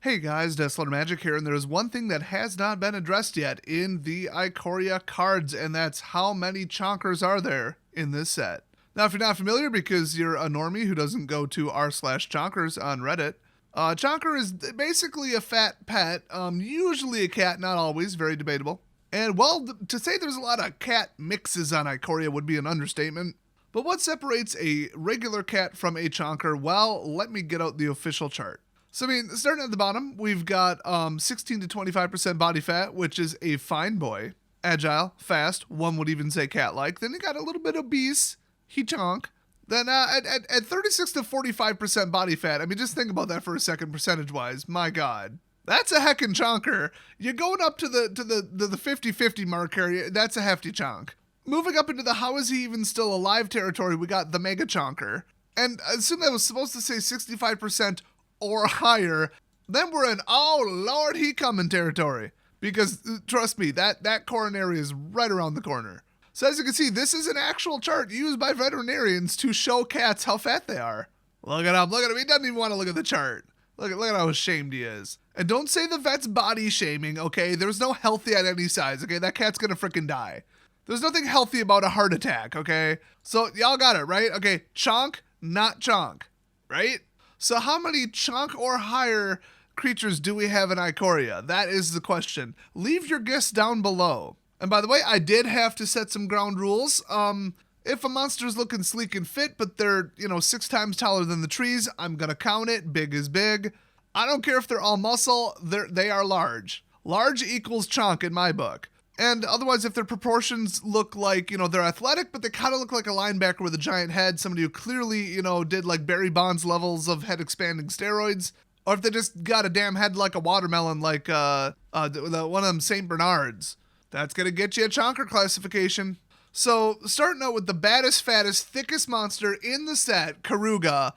Hey guys, Desolate Magic here, and there's one thing that has not been addressed yet in the Ikoria cards, and that's how many chonkers are there in this set. Now, if you're not familiar, because you're a normie who doesn't go to r/chonkers on Reddit, chonker is basically a fat pet, usually a cat, not always, very debatable. And well, to say there's a lot of cat mixes on Ikoria would be an understatement. But what separates a regular cat from a chonker? Well, let me get out the official chart. So, starting at the bottom, we've got 16 to 25% body fat, which is a fine boy. Agile, fast, one would even say cat-like. Then you got a little bit obese, he chonk. Then at 36 to 45% body fat, just think about that for a second percentage-wise. My God. That's a heckin' chonker. You're going up to the 50-50 mark here. That's a hefty chonk. Moving up into the how is he even still alive territory, we got the mega chonker. And I assume that was supposed to say 65% or higher, then we're in, oh Lord, he coming territory. Because trust me, that coronary is right around the corner. So as you can see, this is an actual chart used by veterinarians to show cats how fat they are. Look at him. He doesn't even want to look at the chart. Look at how ashamed he is. And don't say the vet's body shaming, okay? There's no healthy at any size, okay? That cat's gonna freaking die. There's nothing healthy about a heart attack, okay? So y'all got it, right? Okay, chonk, not chonk, right? So how many chonk or higher creatures do we have in Ikoria? That is the question. Leave your guess down below. And by the way, I did have to set some ground rules. If a monster's looking sleek and fit, but they're, 6 times taller than the trees, I'm gonna count it. Big is big. I don't care if they're all muscle, they are large. Large equals chonk in my book. And otherwise, if their proportions look like, they're athletic, but they kind of look like a linebacker with a giant head, somebody who clearly, did like Barry Bonds levels of head expanding steroids, or if they just got a damn head like a watermelon, like one of them St. Bernards, that's going to get you a chonker classification. So starting out with the baddest, fattest, thickest monster in the set, Karuga.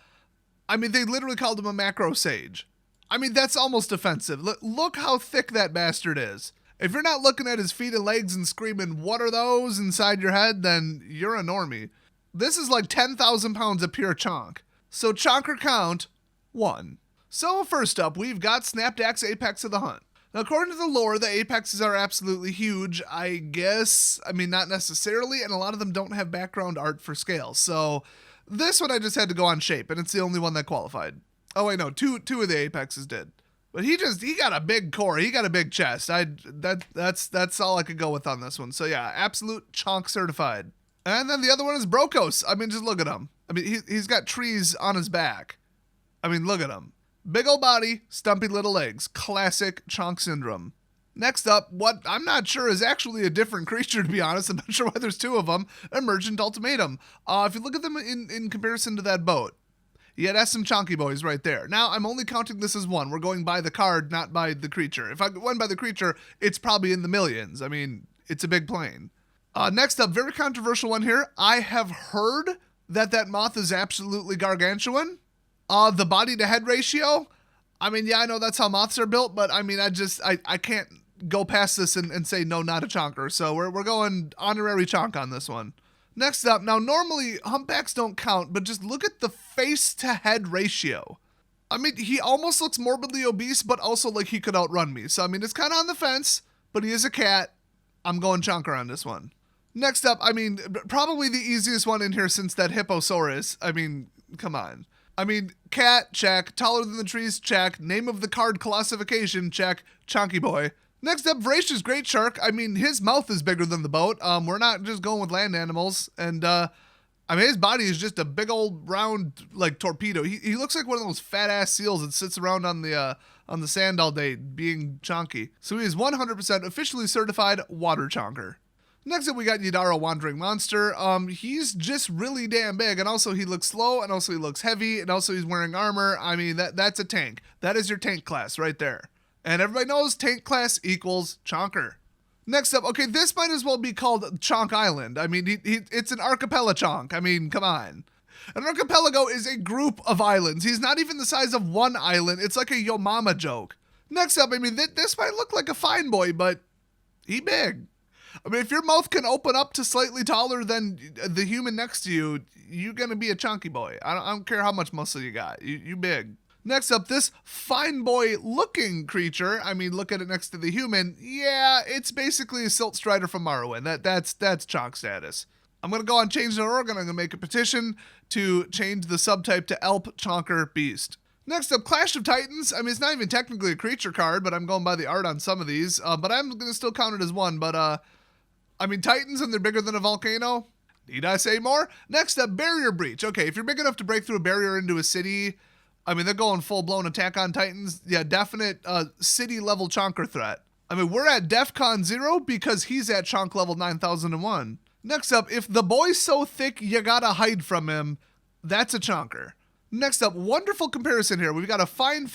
They literally called him a macro sage. That's almost offensive. Look how thick that bastard is. If you're not looking at his feet and legs and screaming, what are those inside your head, then you're a normie. This is like 10,000 pounds of pure chonk. So chonker count, 1. So first up, we've got Snapdack's Apex of the Hunt. Now according to the lore, the apexes are absolutely huge, I guess. Not necessarily, and a lot of them don't have background art for scale. So this one I just had to go on shape, and it's the only one that qualified. Oh wait, no, two of the apexes did. But he got a big core. He got a big chest. That's all I could go with on this one. So yeah, absolute chonk certified. And then the other one is Brokos. Just look at him. He's got trees on his back. Look at him. Big old body, stumpy little legs. Classic chonk syndrome. Next up, what I'm not sure is actually a different creature, to be honest. I'm not sure why there's 2 of them. Emergent Ultimatum. If you look at them in comparison to that boat, yeah, that's some chonky boys right there. Now, I'm only counting this as 1. We're going by the card, not by the creature. If I went by the creature, it's probably in the millions. It's a big plane. Next up, very controversial one here. I have heard that moth is absolutely gargantuan. The body to head ratio. Yeah, I know that's how moths are built, but I can't go past this and say no, not a chonker. So we're going honorary chonk on this one. Next up, now normally humpbacks don't count, but just look at the face to head ratio. He almost looks morbidly obese, but also like he could outrun me. So it's kind of on the fence, but he is a cat. I'm going chonker on this one. Next up, probably the easiest one in here since that Hippo Soros. Come on. Cat, check. Taller than the trees, check. Name of the card classification, check. Chonky boy. Next up, Voracious Great Shark. His mouth is bigger than the boat. We're not just going with land animals. And, his body is just a big old round, like, torpedo. He looks like one of those fat-ass seals that sits around on the sand all day being chonky. So he is 100% officially certified water chonker. Next up, we got Yidaro Wandering Monster. He's just really damn big, and also he looks slow, and also he looks heavy, and also he's wearing armor. That's a tank. That is your tank class right there. And everybody knows tank class equals chonker. Next up, okay, this might as well be called Chonk Island. It's an archipelago chonk. Come on. An archipelago is a group of islands. He's not even the size of one island. It's like a Yo Mama joke. Next up, this might look like a fine boy, but he big. If your mouth can open up to slightly taller than the human next to you, you're going to be a chonky boy. I don't care how much muscle you got. You big. Next up, this fine boy looking creature. I mean, look at it next to the human. Yeah, it's basically a Silt Strider from Morrowind. That's chonk status. I'm going to go on change.org and I'm going to make a petition to change the subtype to Elp Chonker Beast. Next up, Clash of Titans. I mean, it's not even technically a creature card, but I'm going by the art on some of these. But I'm going to still count it as one. But, I mean, Titans and they're bigger than a volcano. Need I say more? Next up, Barrier Breach. Okay, if you're big enough to break through a barrier into a city, I mean, they're going full-blown attack on Titans. Yeah, definite city-level chonker threat. I mean, we're at DEFCON 0 because he's at chonk level 9001. Next up, if the boy's so thick you gotta hide from him, that's a chonker. Next up, wonderful comparison here. We've got a fine,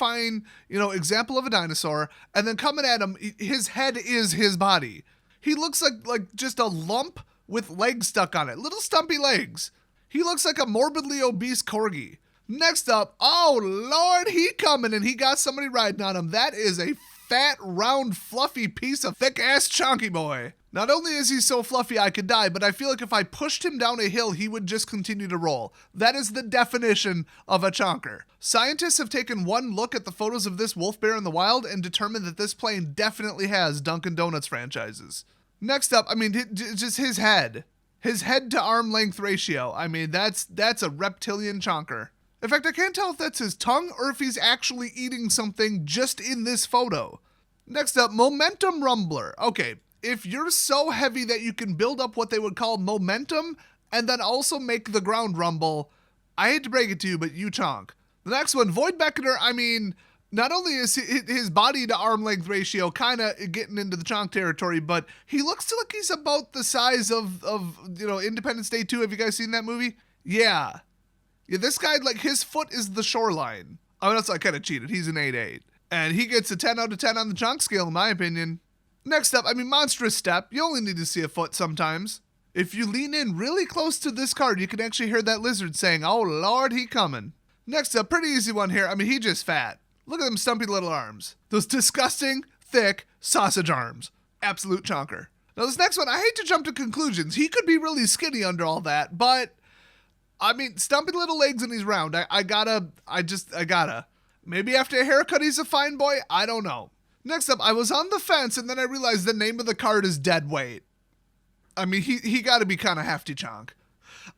example of a dinosaur, and then coming at him, his head is his body. He looks like just a lump with legs stuck on it. Little stumpy legs. He looks like a morbidly obese corgi. Next up, oh Lord, he coming and he got somebody riding on him. That is a fat, round, fluffy piece of thick-ass chonky boy. Not only is he so fluffy I could die, but I feel like if I pushed him down a hill, he would just continue to roll. That is the definition of a chonker. Scientists have taken one look at the photos of this wolf bear in the wild and determined that this plane definitely has Dunkin' Donuts franchises. Next up, I mean, just his head. His head to arm length ratio. I mean, that's a reptilian chonker. In fact, I can't tell if that's his tongue or if he's actually eating something just in this photo. Next up, Momentum Rumbler. Okay, if you're so heavy that you can build up what they would call momentum and then also make the ground rumble, I hate to break it to you, but you chonk. The next one, Void Beckoner. I mean, not only is his body to arm length ratio kind of getting into the chonk territory, but he looks like he's about the size of Independence Day 2. Have you guys seen that movie? Yeah, this guy, like, his foot is the shoreline. I mean, that's like kind of cheated. He's an 8-8. And he gets a 10 out of 10 on the chonk scale, in my opinion. Next up, I mean, Monstrous Step. You only need to see a foot sometimes. If you lean in really close to this card, you can actually hear that lizard saying, oh Lord, he coming. Next up, pretty easy one here. I mean, he just fat. Look at them stumpy little arms. Those disgusting, thick sausage arms. Absolute chonker. Now this next one, I hate to jump to conclusions. He could be really skinny under all that, but I mean, stumpy little legs and he's round. I gotta. Maybe after a haircut he's a fine boy? I don't know. Next up, I was on the fence and then I realized the name of the card is Dead Weight. I mean, he gotta be kind of hefty chonk.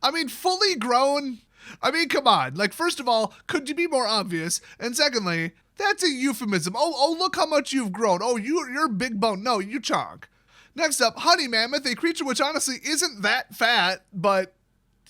I mean, fully grown. I mean, come on. Like, first of all, could you be more obvious? And secondly, that's a euphemism. Oh, look how much you've grown. Oh, you're big bone. No, you chonk. Next up, Honey Mammoth, a creature which honestly isn't that fat, but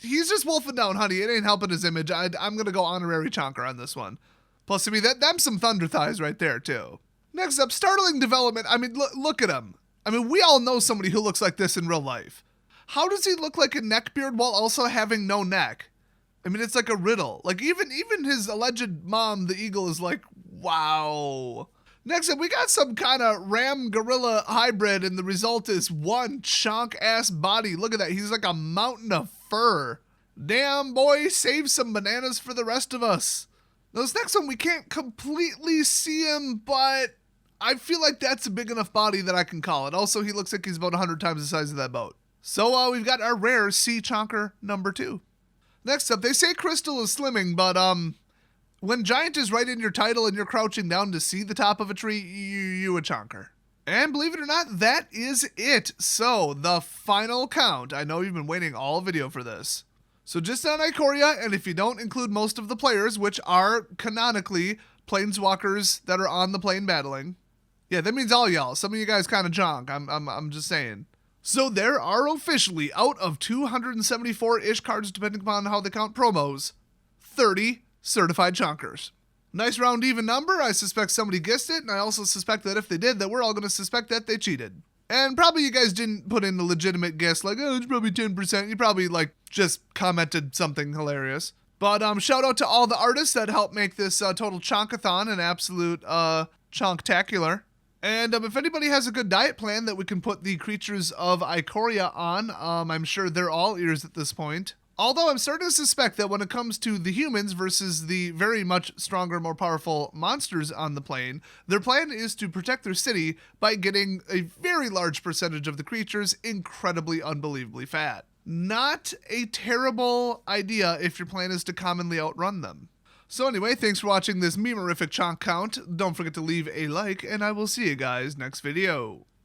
he's just wolfing down honey. It ain't helping his image. I'm going to go honorary chonker on this one. Plus, to me, that's some thunder thighs right there, too. Next up, startling development. I mean, look at him. I mean, we all know somebody who looks like this in real life. How does he look like a neckbeard while also having no neck? I mean, it's like a riddle. Like, even his alleged mom, the eagle, is like, wow. Next up, we got some kind of ram gorilla hybrid, and the result is one chonk-ass body. Look at that. He's like a mountain of fur. Damn, boy, save some bananas for the rest of us. Now, this next one, we can't completely see him, but I feel like that's a big enough body that I can call it. Also, he looks like he's about 100 times the size of that boat. So, we've got our rare sea chonker number 2. Next up, they say Crystal is slimming, but when Giant is right in your title and you're crouching down to see the top of a tree, you a chonker. And believe it or not, that is it. So, the final count. I know you've been waiting all video for this. So just on Ikoria, and if you don't include most of the players, which are canonically planeswalkers that are on the plane battling. Yeah, that means all y'all. Some of you guys kind of jonk. I'm just saying. So there are officially, out of 274-ish cards, depending upon how they count promos, 30 certified chonkers. Nice round even number. I suspect somebody guessed it, and I also suspect that if they did, that we're all going to suspect that they cheated. And probably you guys didn't put in a legitimate guess, like, oh, it's probably 10%. You probably, just commented something hilarious. But shout out to all the artists that helped make this total chonkathon an absolute chonktacular. And if anybody has a good diet plan that we can put the creatures of Ikoria on, I'm sure they're all ears at this point. Although I'm starting to suspect that when it comes to the humans versus the very much stronger, more powerful monsters on the plane, their plan is to protect their city by getting a very large percentage of the creatures incredibly, unbelievably fat. Not a terrible idea if your plan is to commonly outrun them. So anyway, thanks for watching this memorific chonk count. Don't forget to leave a like, and I will see you guys next video.